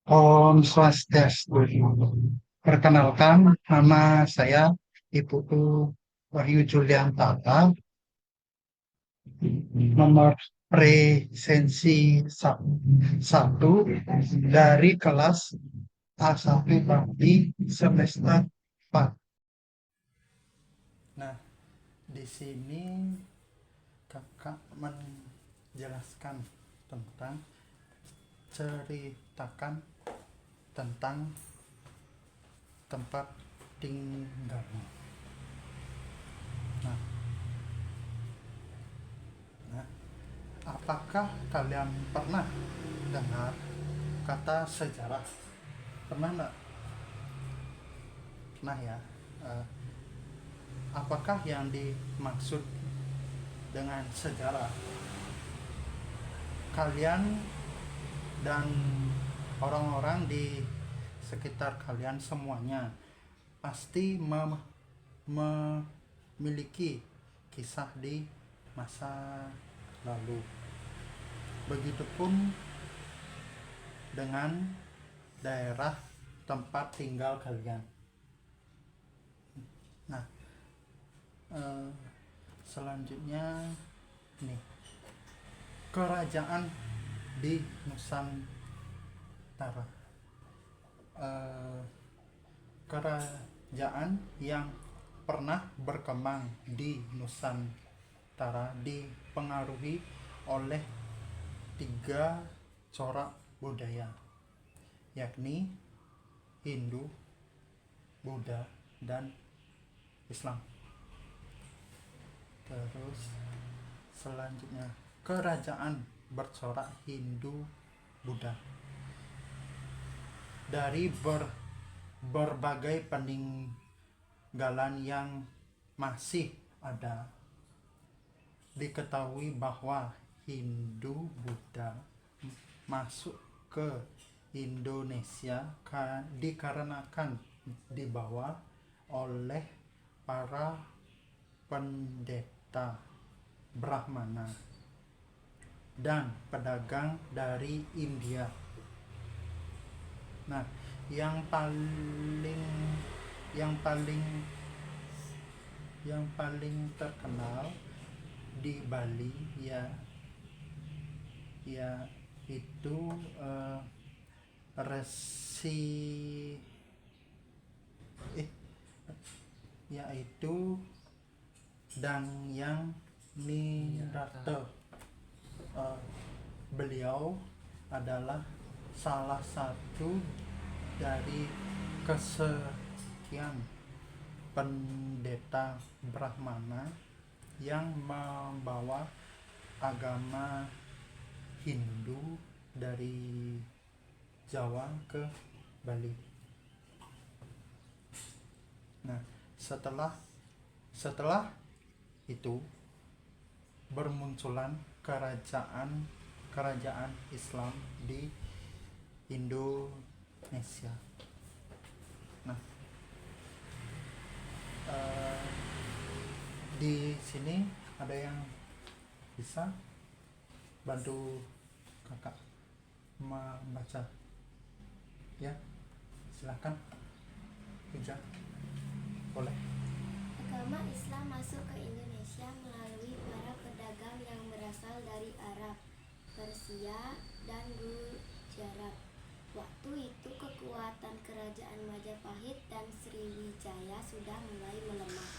Om Swastiastu. Perkenalkan, nama saya Iputu Wahyu Julian Tata, nomor presensi 1 dari kelas A1 Bakti semester 4. Nah, di sini kakak menjelaskan tentang ceritakan tentang tempat tinggalmu. Nah, nah, apakah kalian pernah dengar kata sejarah? Pernah nggak? Pernah ya. Eh, apakah yang dimaksud dengan sejarah? Kalian dan orang-orang di sekitar kalian semuanya pasti memiliki kisah di masa lalu. Begitupun dengan daerah tempat tinggal kalian. Nah, selanjutnya nih, kerajaan di Nusantara. Kerajaan yang pernah berkembang di Nusantara dipengaruhi oleh tiga corak budaya, yakni Hindu, Buddha, dan Islam. Terus selanjutnya, kerajaan bercorak Hindu Buddha dari berbagai peninggalan yang masih ada. Diketahui bahwa Hindu Buddha masuk ke Indonesia dikarenakan dibawa oleh para pendeta Brahmana dan pedagang dari India. Nah, yang paling yang paling yang paling terkenal di Bali itu resi yaitu Dangyang Nirata. Beliau adalah salah satu dari kesekian pendeta Brahmana yang membawa agama Hindu dari Jawa ke Bali. Nah, setelah itu bermunculan kerajaan Islam di Indonesia. Nah, di sini ada yang bisa bantu kakak membaca, ya? Silakan, Puja, boleh. Agama Islam masuk ke Indonesia melalui para pedagang yang berasal dari Arab, Persia, dan Gujarat. Waktu itu kekuatan kerajaan Majapahit dan Sriwijaya sudah mulai melemah.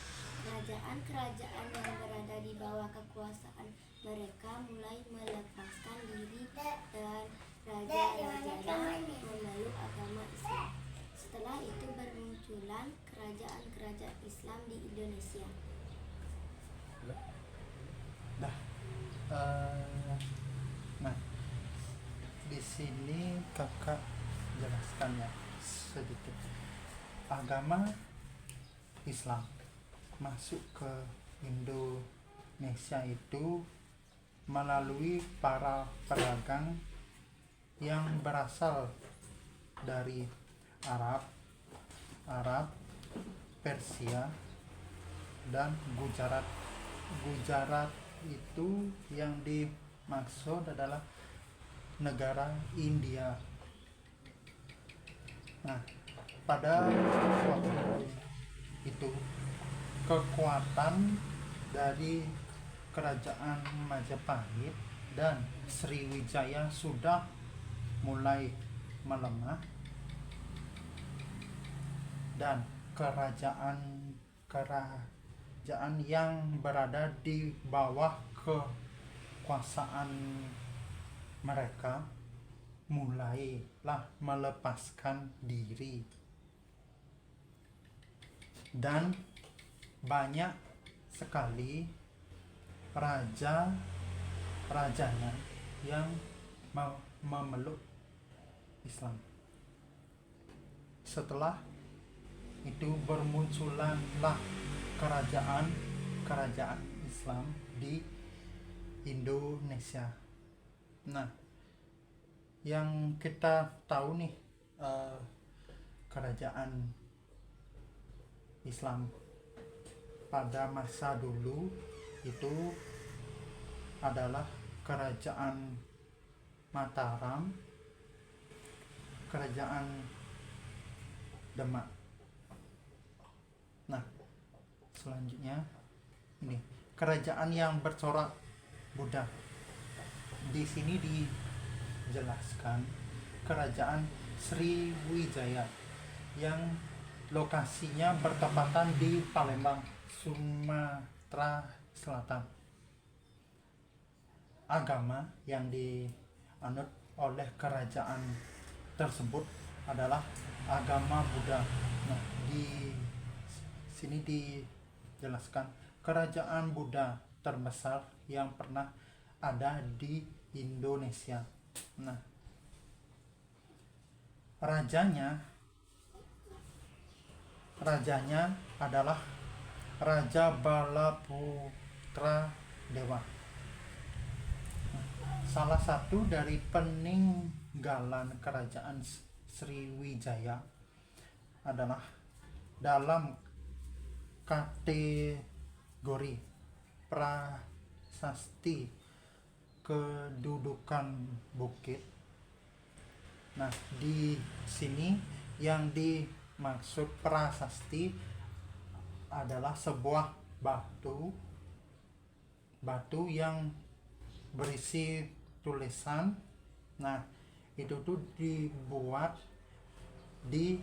Kerajaan-kerajaan yang berada di bawah kekuasaan mereka mulai melepaskan diri dan raja-rajanya memeluk agama Islam. Setelah itu bermunculan kerajaan-kerajaan Islam di Indonesia. Dah. Nah, di sini kakak jelaskan ya sedikit. Agama Islam masuk ke Indonesia itu melalui para pedagang yang berasal dari Arab, Persia, dan Gujarat. Gujarat itu yang dimaksud adalah negara India. Nah, pada waktu itu kekuatan dari kerajaan Majapahit dan Sriwijaya sudah mulai melemah, dan kerajaan yang berada di bawah kekuasaan mereka mulailah melepaskan diri, dan banyak sekali rajanya yang memeluk Islam. Setelah itu bermunculanlah kerajaan Islam di Indonesia. Nah, yang kita tahu nih, kerajaan Islam pada masa dulu itu adalah kerajaan Mataram, kerajaan Demak. Nah, selanjutnya ini kerajaan yang bercorak Buddha. Di sini dijelaskan kerajaan Sriwijaya yang lokasinya bertepatan di Palembang, Sumatera Selatan. Agama yang dianut oleh kerajaan tersebut adalah agama Buddha. Nah, di sini dijelaskan kerajaan Buddha terbesar yang pernah ada di Indonesia. Nah, rajanya adalah Raja Balaputra Dewa. Salah satu dari peninggalan kerajaan Sriwijaya adalah dalam kategori prasasti kedudukan bukit. Nah, di sini yang dimaksud prasasti adalah sebuah batu yang berisi tulisan. Nah, itu tuh dibuat di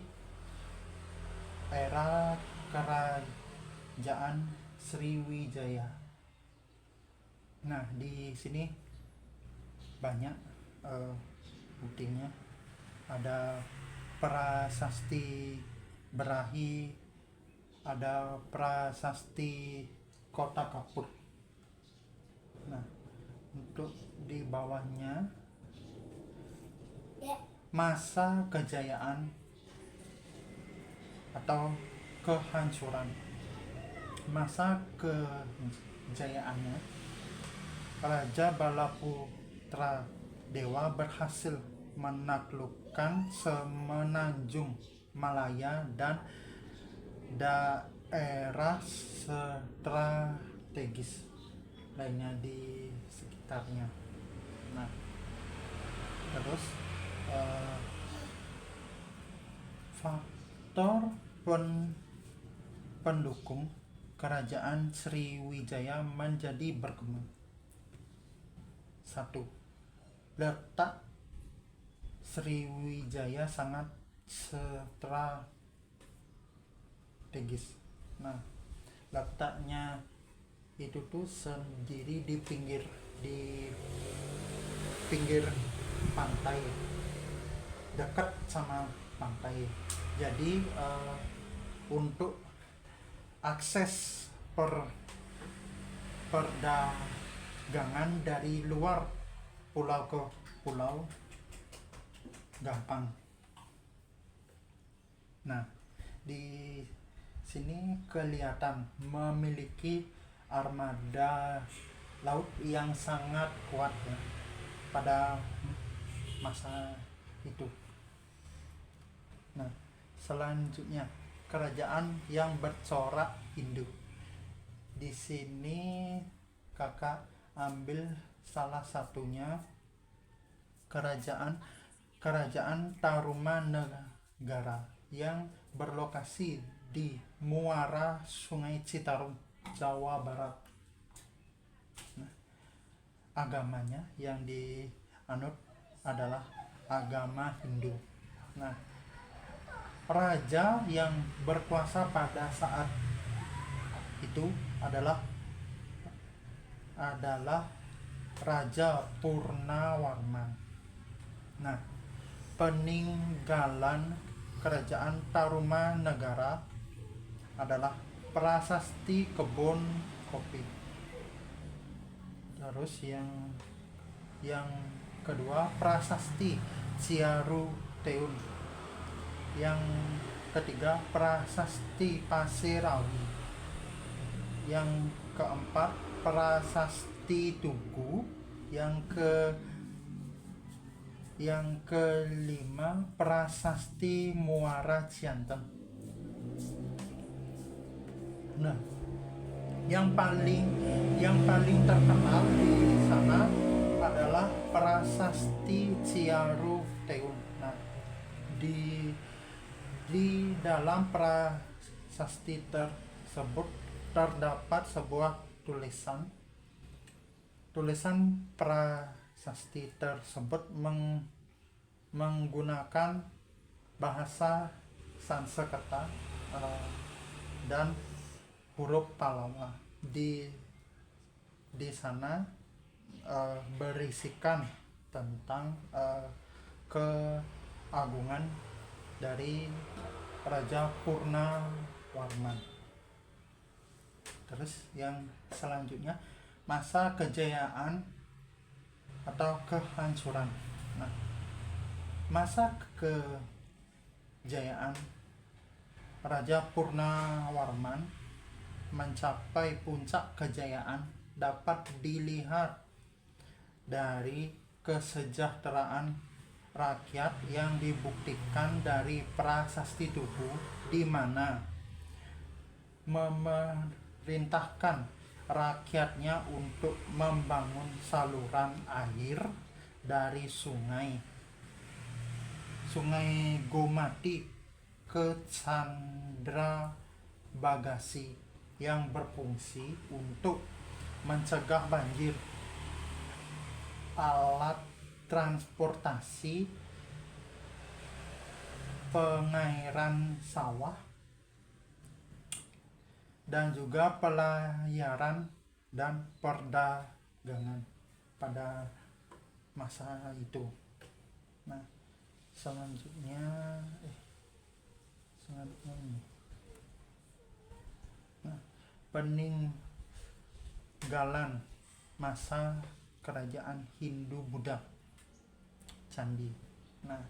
era kerajaan Sriwijaya. Nah, di sini banyak buktinya. Ada prasasti Berahi, ada prasasti Kota Kapur. Nah, untuk di bawahnya masa kejayaan atau kehancuran. Masa kejayaannya, Raja Balaputra Dewa berhasil menaklukkan semenanjung Malaya dan daerah strategis lainnya di sekitarnya. Nah, terus faktor pendukung kerajaan Sriwijaya menjadi berkembang. 1. Letak Sriwijaya sangat strategis. Nah, letaknya itu tuh sendiri di pinggir pantai, dekat sama pantai. Jadi untuk akses perdagangan dari luar pulau ke pulau gampang. Nah, di sini kelihatan memiliki armada laut yang sangat kuat ya, pada masa itu. Nah, selanjutnya kerajaan yang bercorak induk. Di sini kakak ambil salah satunya kerajaan Gara yang berlokasi di muara Sungai Citarum, Jawa Barat. Nah, agamanya yang dianut adalah agama Hindu. Nah, raja yang berkuasa pada saat itu adalah Raja Purnawarman. Nah, peninggalan kerajaan Tarumanegara adalah prasasti kebun kopi. Terus yang kedua prasasti Ciaruteun. Yang ketiga prasasti Pasirawi. Yang keempat prasasti Tugu. Yang kelima prasasti Muara Cianten. Nah, yang paling terkenal di sana adalah prasasti Ciaruteun. Nah, di dalam prasasti tersebut terdapat sebuah tulisan prasasti tersebut menggunakan bahasa Sanskerta dan huruf Pallawa. Di sana berisikan tentang keagungan dari Raja Purnawarman. Terus yang selanjutnya masa kejayaan atau kehancuran. Nah, masa kejayaan Raja Purnawarman mencapai puncak kejayaan dapat dilihat dari kesejahteraan rakyat yang dibuktikan dari prasasti Tugu, di mana memerintahkan rakyatnya untuk membangun saluran air dari sungai Gomati ke Candrabagasi yang berfungsi untuk mencegah banjir. Alat transportasi, pengairan sawah, dan juga pelayaran dan perdagangan pada masa itu. Nah, selanjutnya ini. Nah, peninggalan masa kerajaan Hindu-Buddha, candi. Nah,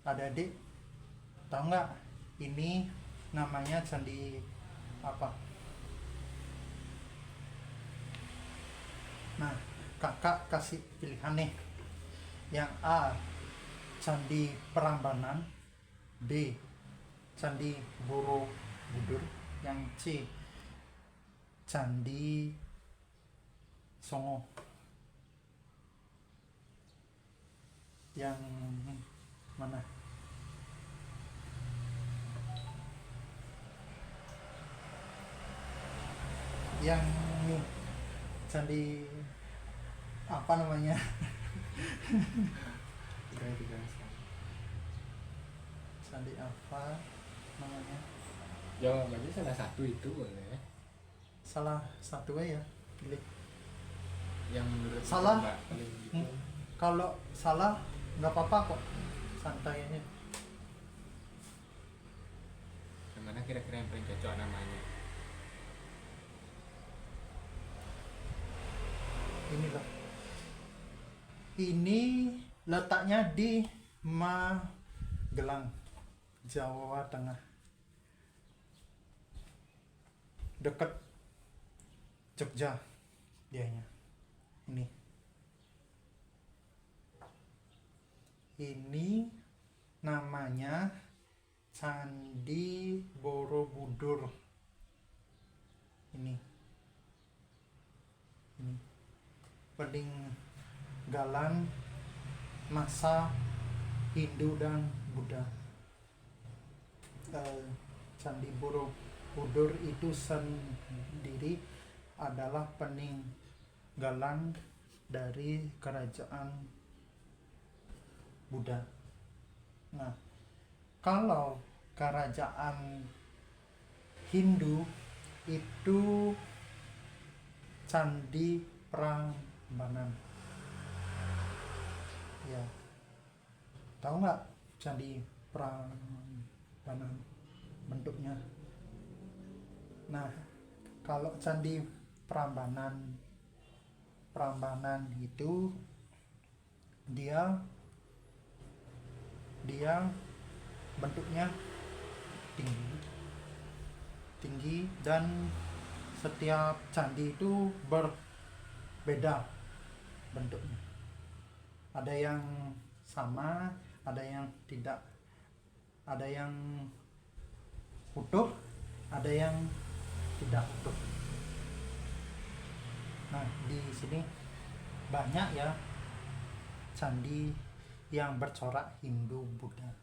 adik-adik tahu nggak ini namanya candi apa? Nah, kakak kasih pilihan nih. Yang A, Candi Prambanan. B, Candi Borobudur. Yang C, Candi Songo. Yang mana? Yang ini candi apa namanya? Candi apa namanya? Jawab aja salah satu itu boleh. Salah satu ya, pilih. Yang menurut Salah. Mbak paling gitu. Kalau salah nggak apa-apa kok, santai aja. Yang mana kira-kira yang paling cocok namanya? Ini loh. Ini letaknya di Magelang, Jawa Tengah. Dekat Jogja dianya. Ini namanya Candi Borobudur. Ini peninggalan masa Hindu dan Buddha. Candi Borobudur itu sendiri adalah peninggalan dari kerajaan Buddha. Nah, kalau kerajaan Hindu itu Candi Prambanan. Ya, tahu nggak Candi Prambanan bentuknya? Nah, kalau Candi Prambanan itu dia bentuknya tinggi dan setiap candi itu berbeda bentuknya. Ada yang sama, ada yang tidak, ada yang utuh, ada yang tidak utuh. Nah, di sini banyak ya candi yang bercorak Hindu Buddha.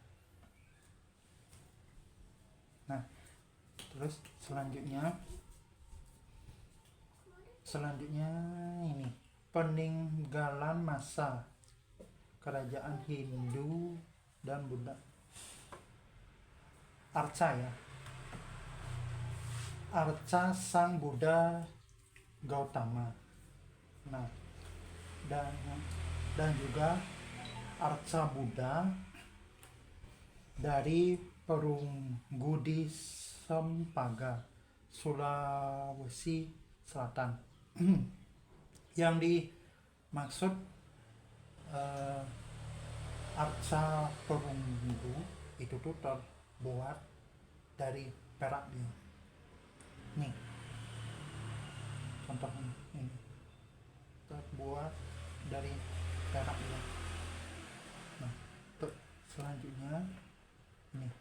Nah, terus selanjutnya ini peninggalan masa kerajaan Hindu dan Buddha. Arca ya, Arca Sang Buddha Gautama. Nah, dan juga Arca Buddha dari Perunggu di Sempaga, Sulawesi Selatan. Yang dimaksud arca perunggu itu tuh terbuat dari perak dia. Nih, contohnya ini terbuat dari perak dia. Nah, selanjutnya ini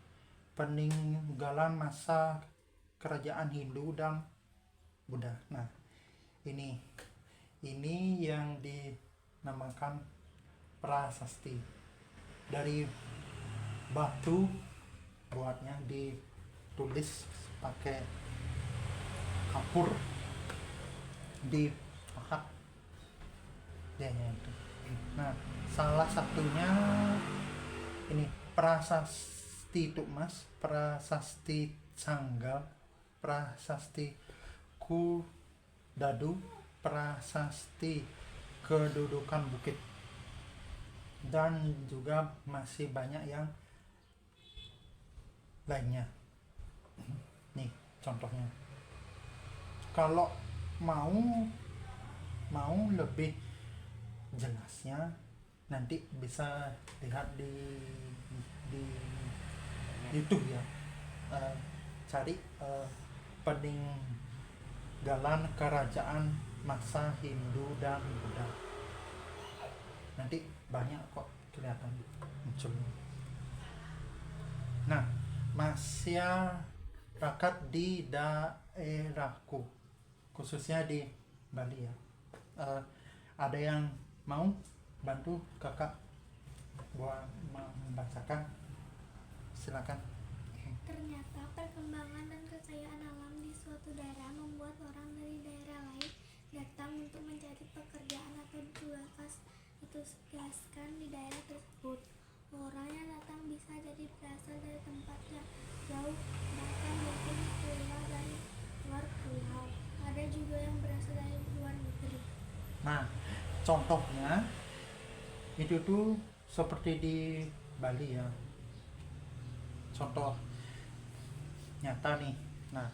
peninggalan masa kerajaan Hindu dan Buddha. Nah, ini yang dinamakan prasasti. Dari batu buatnya, ditulis pakai kapur, dipahat ya itu. Nah, salah satunya ini prasasti Tukmas, prasasti Canggal, prasasti Kudadu, prasasti kedudukan bukit, dan juga masih banyak yang lainnya. Nih contohnya. Kalau mau lebih jelasnya nanti bisa lihat di YouTube ya. Cari peninggalan kerajaan masa Hindu dan Buddha. Nanti banyak kok kelihatan muncul. Nah, masyarakat di daerahku, khususnya di Bali ya, ada yang mau bantu kakak buat membacakan? Silakan. Ternyata perkembangan dan kekayaan alam di suatu daerah membuat orang dari daerah lain datang untuk mencari pekerjaan atau ditugaskan di daerah tersebut. Orang yang datang bisa jadi berasal dari tempat yang jauh, bahkan mungkin pulau dari luar pulau. Ada juga yang berasal dari luar negeri. Nah, contohnya itu tuh seperti di Bali ya. Contoh nyata nih. Nah,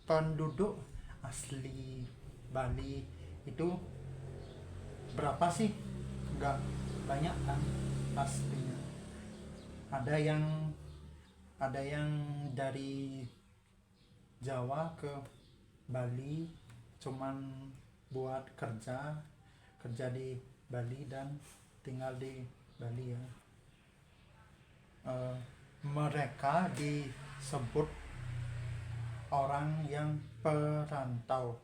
penduduk asli Bali itu berapa sih? Enggak banyak kan pastinya. Ada yang dari Jawa ke Bali cuman buat kerja di Bali dan tinggal di Bali ya. Mereka disebut orang yang perantau.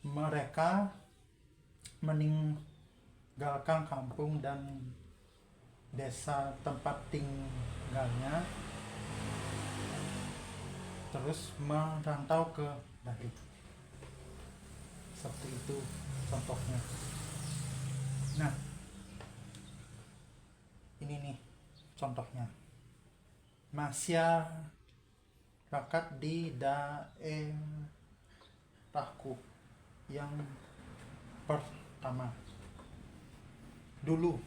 Mereka meninggalkan kampung dan desa tempat tinggalnya, terus merantau ke Bali. Seperti itu contohnya. Nah, ini nih contohnya. Masyarakat di daerahku yang pertama. Dulu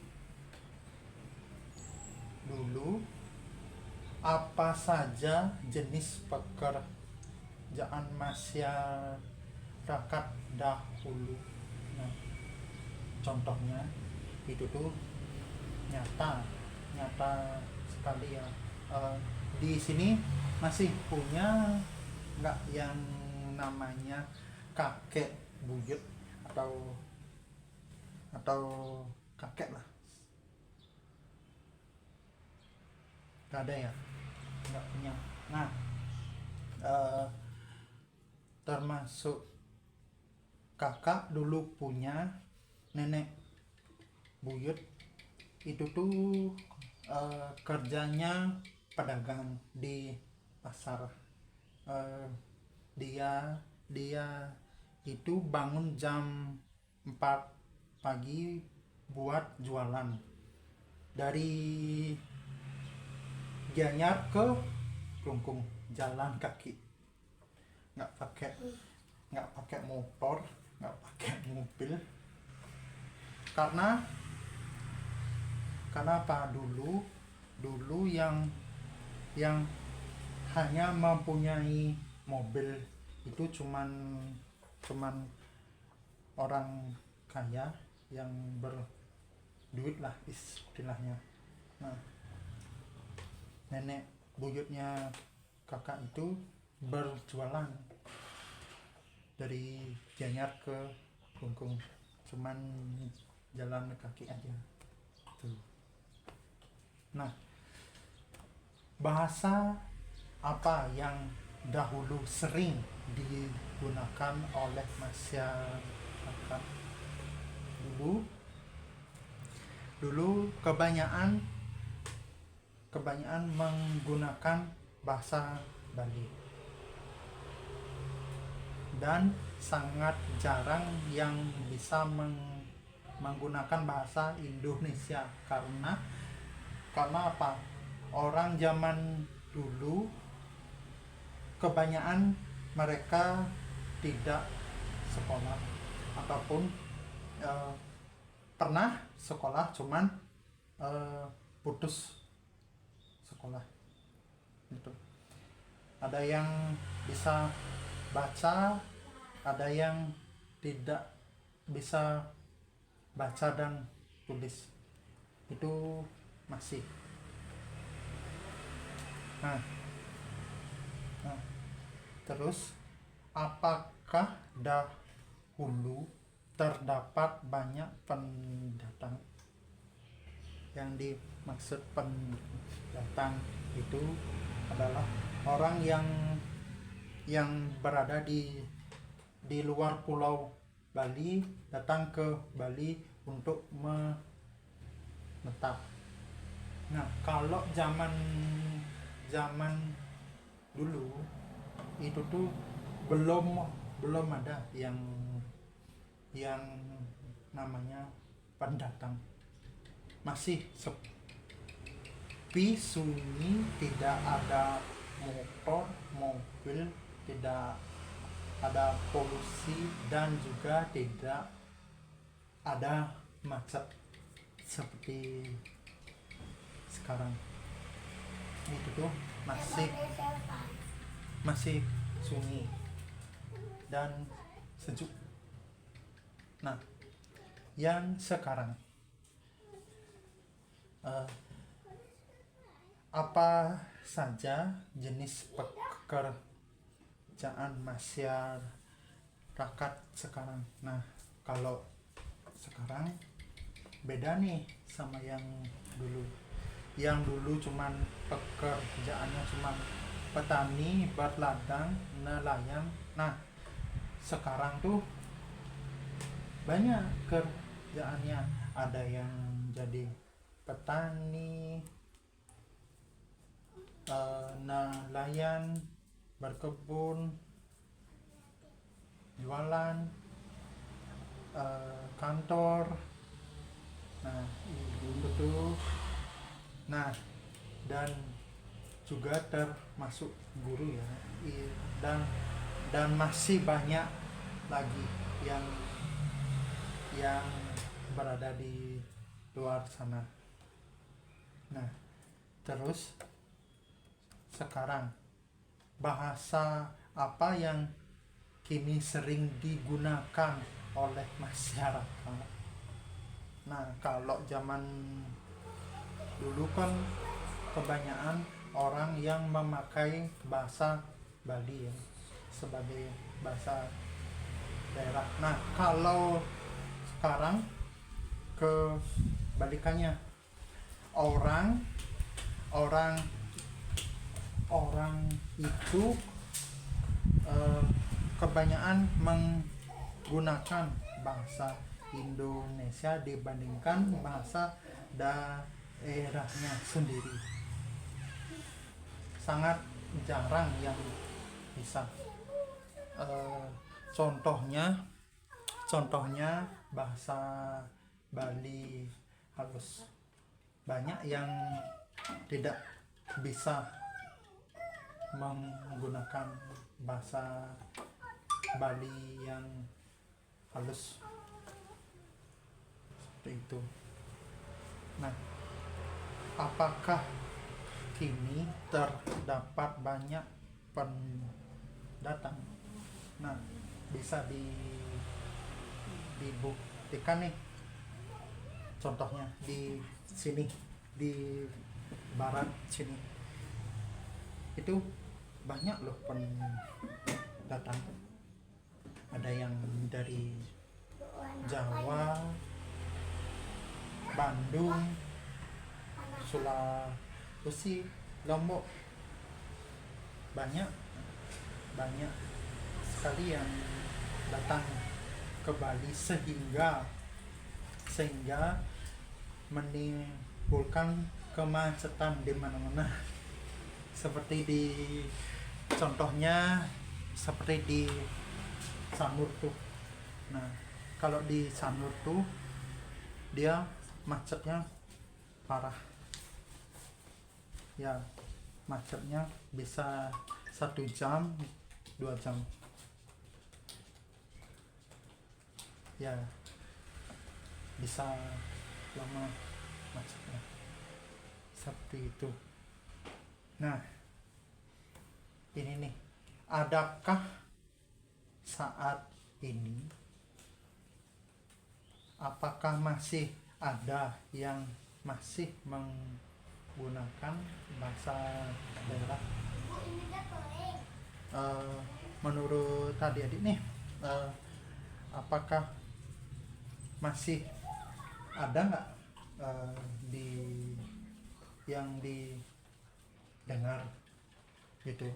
apa saja jenis pekerjaan masyarakat dahulu? Nah, contohnya itu tuh nyata sekali ya. Di sini masih punya nggak yang namanya kakek buyut atau kakek lah? Nggak ada ya, nggak punya. Nah, termasuk kakak dulu punya, nenek buyut itu tuh kerjanya pedagang di pasar. Dia itu bangun jam 4 pagi buat jualan dari Gianyar ke Klungkung, jalan kaki, nggak pakai motor, nggak pakai mobil. Karena apa? Dulu yang hanya mempunyai mobil itu cuman orang kaya yang berduit lah istilahnya. Nah, nenek buyutnya kakak itu berjualan dari Gianyar ke Klungkung, cuman jalan kaki aja tuh. Nah, bahasa apa yang dahulu sering digunakan oleh masyarakat dulu kebanyakan menggunakan bahasa Bali, dan sangat jarang yang bisa menggunakan bahasa Indonesia. Karena apa? Orang zaman dulu kebanyakan mereka tidak sekolah ataupun pernah sekolah cuman putus sekolah gitu. Ada yang bisa baca, ada yang tidak bisa baca dan tulis, itu masih. Nah, terus apakah dahulu terdapat banyak pendatang? Yang dimaksud pendatang itu adalah orang yang berada di luar pulau Bali datang ke Bali untuk menetap. Nah, kalau zaman dulu itu tuh belum ada yang namanya pendatang. Masih sepi sunyi, tidak ada motor, mobil, tidak ada polusi, dan juga tidak ada macet seperti sekarang. Itu tuh masih sunyi dan sejuk. Nah, yang sekarang apa saja jenis pekerjaan masyarakat sekarang? Nah, kalau sekarang beda nih sama yang dulu. Yang dulu cuman pekerjaannya cuman petani, berladang, nelayan. Nah, sekarang tuh banyak kerjaannya. Ada yang jadi petani, nelayan, berkebun, jualan, kantor. Nah, itu. Nah, dan juga termasuk guru ya. Dan masih banyak lagi yang berada di luar sana. Nah, terus sekarang bahasa apa yang kini sering digunakan oleh masyarakat? Nah, kalau zaman dulu kan kebanyakan orang yang memakai bahasa Bali ya, sebagai bahasa daerah. Nah, kalau sekarang kebalikannya, orang itu kebanyakan menggunakan bahasa Indonesia dibandingkan bahasa daerahnya sendiri. Sangat jarang yang bisa. Contohnya bahasa Bali halus, banyak yang tidak bisa menggunakan bahasa Bali yang halus seperti itu. Nah, apakah kini terdapat banyak pendatang? Nah, bisa dibuktikan nih. Contohnya di sini, di barat sini, itu banyak loh pendatang. Ada yang dari Jawa, Bandung, Sulawesi, Lombok. Banyak sekali yang datang ke Bali sehingga menimbulkan kemacetan di mana-mana. Contohnya seperti di Sanur tuh. Nah, kalau di Sanur tuh dia macetnya parah. Ya, macetnya bisa 1 jam, 2 jam. Ya, bisa lama macetnya. Seperti itu. Nah, ini nih, adakah saat ini, apakah masih ada yang masih menggunakan bahasa daerah? Menurut adik-adik nih, apakah masih ada nggak yang didengar gitu,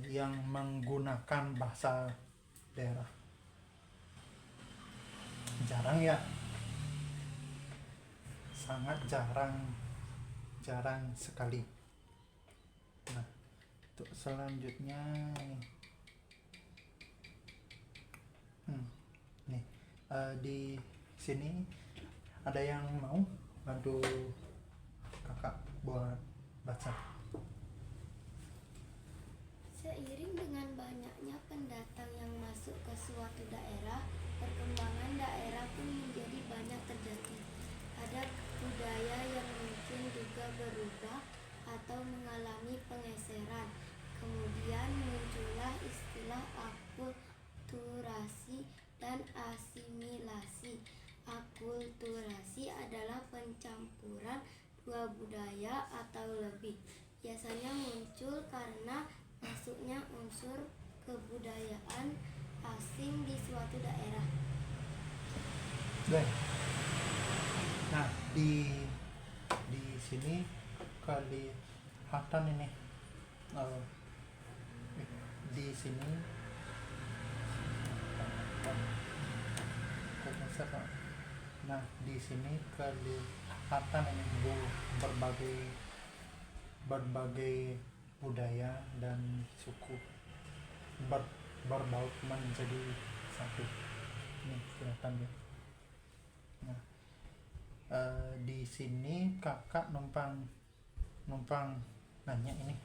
yang menggunakan bahasa daerah? Jarang ya, sangat jarang sekali. Nah, untuk selanjutnya nih, di sini ada yang mau bantu kakak buat baca? Seiring dengan banyaknya pendatang yang masuk ke suatu daerah, perkembangan daerah pun menjadi banyak terjadi. Ada budaya yang mungkin juga berubah atau mengalami pengeseran. Kemudian muncullah istilah akulturasi dan asimilasi. Akulturasi adalah pencampuran dua budaya atau lebih. Biasanya muncul karena masuknya unsur kebudayaan asing di suatu daerah. Nah, di sini kelihatan ini, di sini nah, di sini kelihatan Hatta berbagai berbagai budaya dan suku berbaut menjadi satu. Ini kelihatan ya. Nah, di sini kakak numpang nanya ini,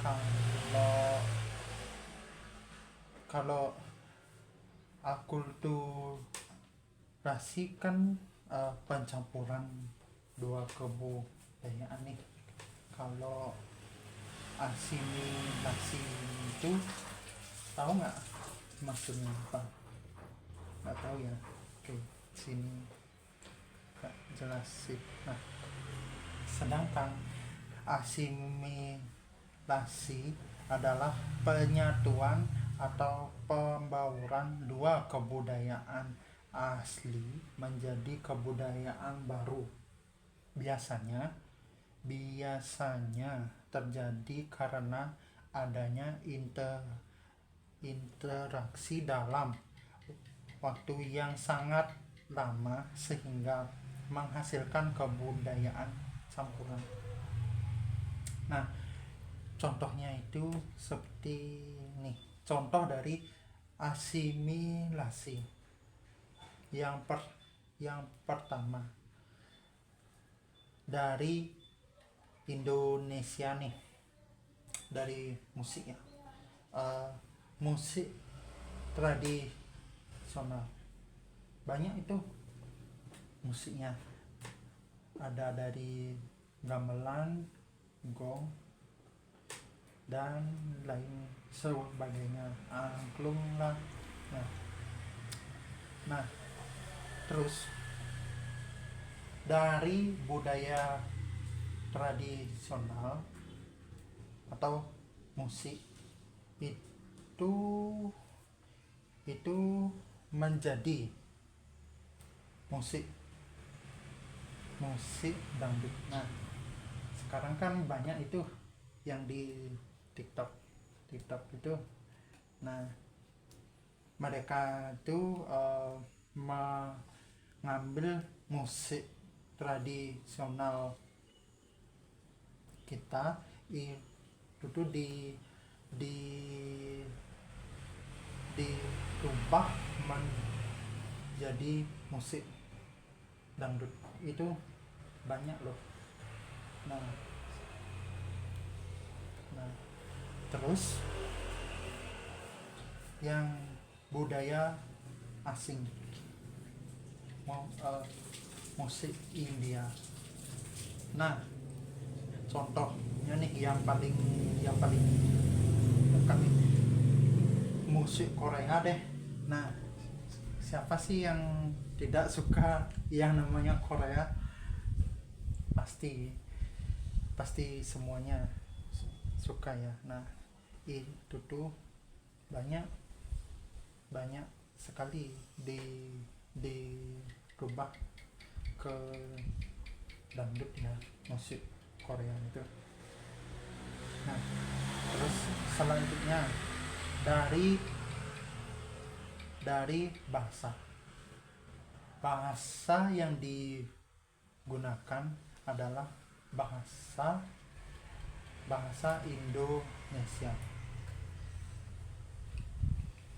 kalau kalau akulturasi kan pencampuran dua kebudayaan nih. Kalau asimilasi itu tahu nggak maksudnya apa? Nggak tahu ya. Oke, sini Kak jelasin. Nah, sedangkan asimilasi adalah penyatuan atau pembauran dua kebudayaan asli menjadi kebudayaan baru. Biasanya terjadi karena adanya interaksi dalam waktu yang sangat lama sehingga menghasilkan kebudayaan campuran. Nah, contohnya itu seperti ini. Contoh dari asimilasi yang pertama dari Indonesia nih, dari musik ya. Musik tradisional banyak itu musiknya, ada dari gamelan, gong, dan lain sebagainya, angklung lah. Nah, terus dari budaya tradisional atau musik itu menjadi musik dangdut. Nah, sekarang kan banyak itu yang di TikTok itu. Nah, mereka itu mengambil musik tradisional kita itu tuh dirubah menjadi musik dangdut. Itu banyak loh. Nah, terus yang budaya asing, musik India. Nah, contohnya nih yang paling dekat nih, musik Korea deh. Nah, siapa sih yang tidak suka yang namanya Korea? Pasti semuanya suka ya. Nah, itu tuh banyak sekali dirubah ke dangdut ya, musik Korea itu. Nah, terus selanjutnya dari bahasa yang digunakan adalah bahasa Indonesia.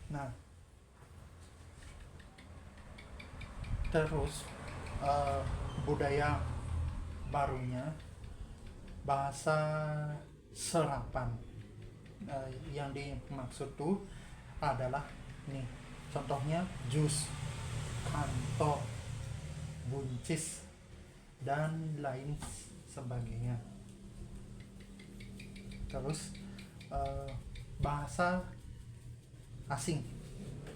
Nah, terus budaya barunya bahasa serapan. Yang dimaksud tuh adalah nih, contohnya jus, kantor, buncis, dan lain sebagainya. Terus bahasa asing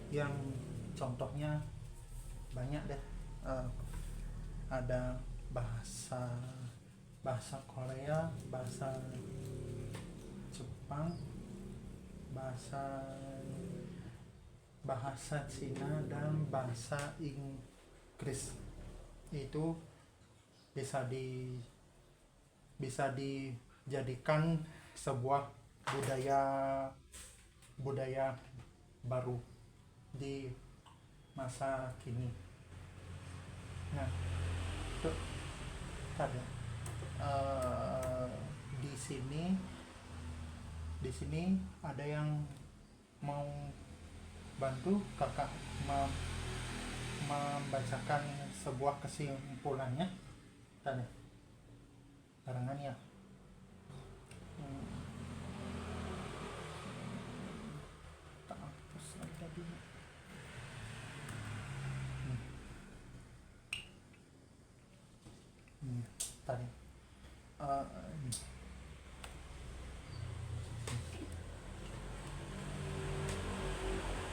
yang contohnya banyak deh. Ada bahasa Korea, bahasa Jepang, bahasa Cina, dan bahasa Inggris. Itu bisa dijadikan sebuah budaya baru di masa kini. Nah, untuk tadi di sini ada yang mau bantu kakak membacakan sebuah kesimpulannya tadi barengan ya. Tak hapus lagi tadi. Tadi ini.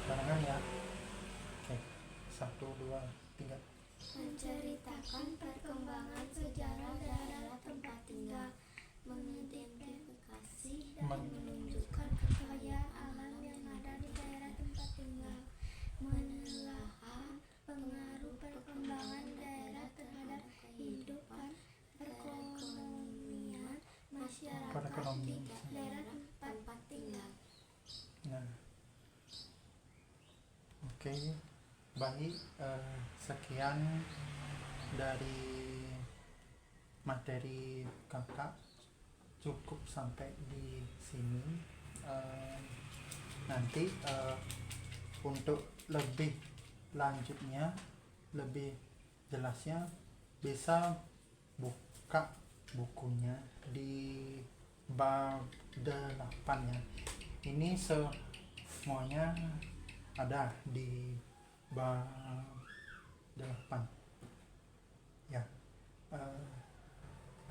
Barengan ya. Oke, 1, 2, 3. Menceritakan perkembangan sejarah daerah tempat tinggal, mengidentifikasi dan menunjukkan kekayaan alam yang ada di daerah tempat tinggal, menelaah pengaruh perkembangan daerah terhadap kehidupan perekonomian masyarakat di daerah tempat tinggal. Nah, oke, baik, sekian dari materi kakak, cukup sampai di sini. Nanti untuk lebih lanjutnya, lebih jelasnya bisa buka bukunya di bab 8 ya. Ini semuanya ada di bab 8 ya.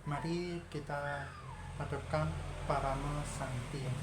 Mari kita hadapkan Parama Santi ya.